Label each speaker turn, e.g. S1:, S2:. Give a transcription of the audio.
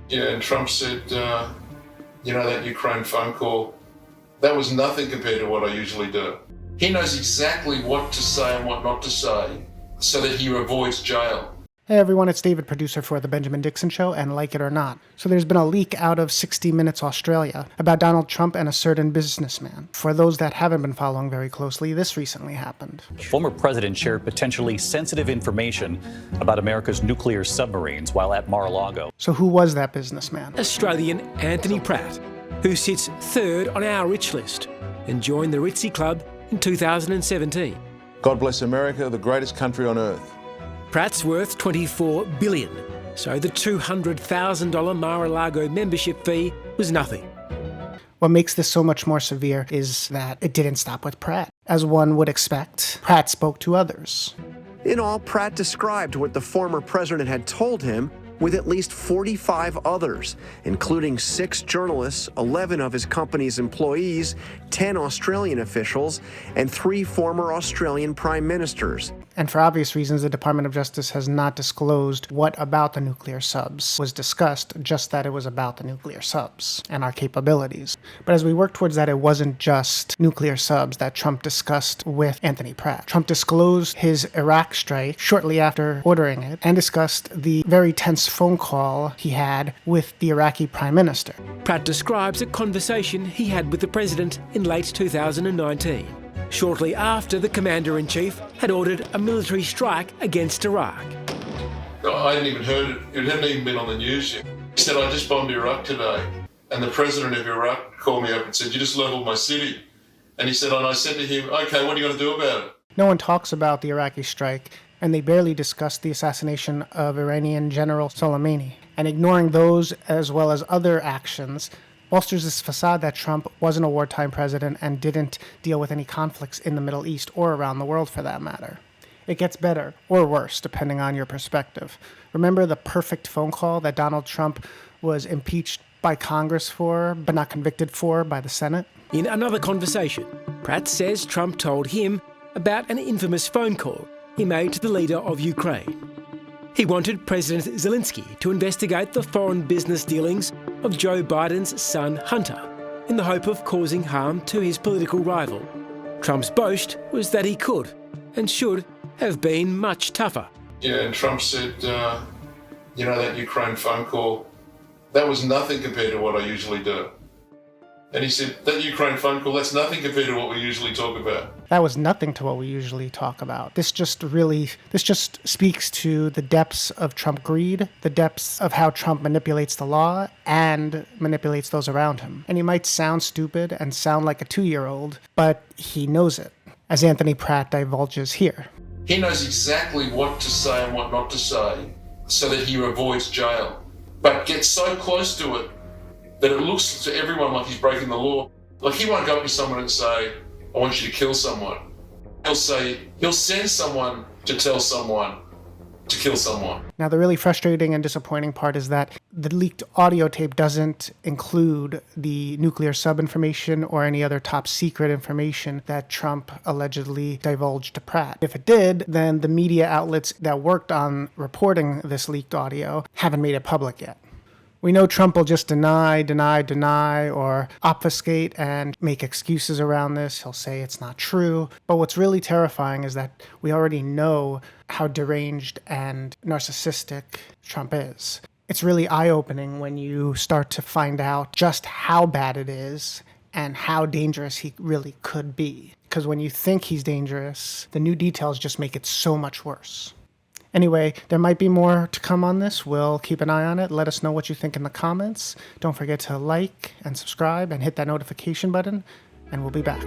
S1: Yeah, and Trump said, that Ukraine phone call, that was nothing compared to what I usually do. He knows exactly what to say and what not to say so that he avoids jail.
S2: Hey everyone, it's David, producer for The Benjamin Dixon Show, and like it or not. So there's been a leak out of 60 Minutes Australia about Donald Trump and a certain businessman. For those that haven't been following very closely, this recently happened.
S3: Former president shared potentially sensitive information about America's nuclear submarines while at Mar-a-Lago.
S2: So who was that businessman?
S4: Australian Anthony Pratt, who sits third on our rich list and joined the Ritzy Club in 2017.
S5: God bless America, the greatest country on earth.
S4: Pratt's worth $24 billion, so the $200,000 Mar-a-Lago membership fee was nothing.
S2: What makes this so much more severe is that it didn't stop with Pratt. As one would expect, Pratt spoke to others.
S6: In all, Pratt described what the former president had told him with at least 45 others, including 6 journalists, 11 of his company's employees, 10 Australian officials, and 3 former Australian prime ministers.
S2: And for obvious reasons, the Department of Justice has not disclosed what about the nuclear subs was discussed, just that it was about the nuclear subs and our capabilities. But as we work towards that, it wasn't just nuclear subs that Trump discussed with Anthony Pratt. Trump disclosed his Iraq strike shortly after ordering it and discussed the very tense phone call he had with the Iraqi Prime Minister.
S4: Pratt describes a conversation he had with the president in late 2019. Shortly after the Commander-in-Chief had ordered a military strike against Iraq.
S1: I hadn't even heard it. It hadn't even been on the news yet. He said, I just bombed Iraq today. And the president of Iraq called me up and said, you just leveled my city. And he said, and I said to him, okay, what are you going to do about it?
S2: No one talks about the Iraqi strike, and they barely discuss the assassination of Iranian General Soleimani. And ignoring those as well as other actions bolsters this facade that Trump wasn't a wartime president and didn't deal with any conflicts in the Middle East or around the world for that matter. It gets better or worse depending on your perspective. Remember the perfect phone call that Donald Trump was impeached by Congress for but not convicted for by the Senate?
S4: In another conversation, Pratt says Trump told him about an infamous phone call he made to the leader of Ukraine. He wanted President Zelensky to investigate the foreign business dealings of Joe Biden's son Hunter in the hope of causing harm to his political rival. Trump's boast was that he could and should have been much tougher.
S1: Yeah, and Trump said, that Ukraine phone call, that was nothing compared to what I usually do. And he said, that Ukraine phone call, that's nothing compared to what we usually talk about.
S2: That was nothing to what we usually talk about. This just speaks to the depths of Trump greed, the depths of how Trump manipulates the law and manipulates those around him. And he might sound stupid and sound like a 2-year-old, but he knows it, as Anthony Pratt divulges here.
S1: He knows exactly what to say and what not to say so that he avoids jail, but gets so close to it that it looks to everyone like he's breaking the law. Like, he won't go up to someone and say, I want you to kill someone. He'll send someone to tell someone to kill someone.
S2: Now, the really frustrating and disappointing part is that the leaked audio tape doesn't include the nuclear sub information or any other top secret information that Trump allegedly divulged to Pratt. If it did, then the media outlets that worked on reporting this leaked audio haven't made it public yet. We know Trump will just deny, or obfuscate and make excuses around this. He'll say it's not true. But what's really terrifying is that we already know how deranged and narcissistic Trump is. It's really eye-opening when you start to find out just how bad it is and how dangerous he really could be. Because when you think he's dangerous, the new details just make it so much worse. Anyway, there might be more to come on this. We'll keep an eye on it. Let us know what you think in the comments. Don't forget to like and subscribe and hit that notification button, and we'll be back.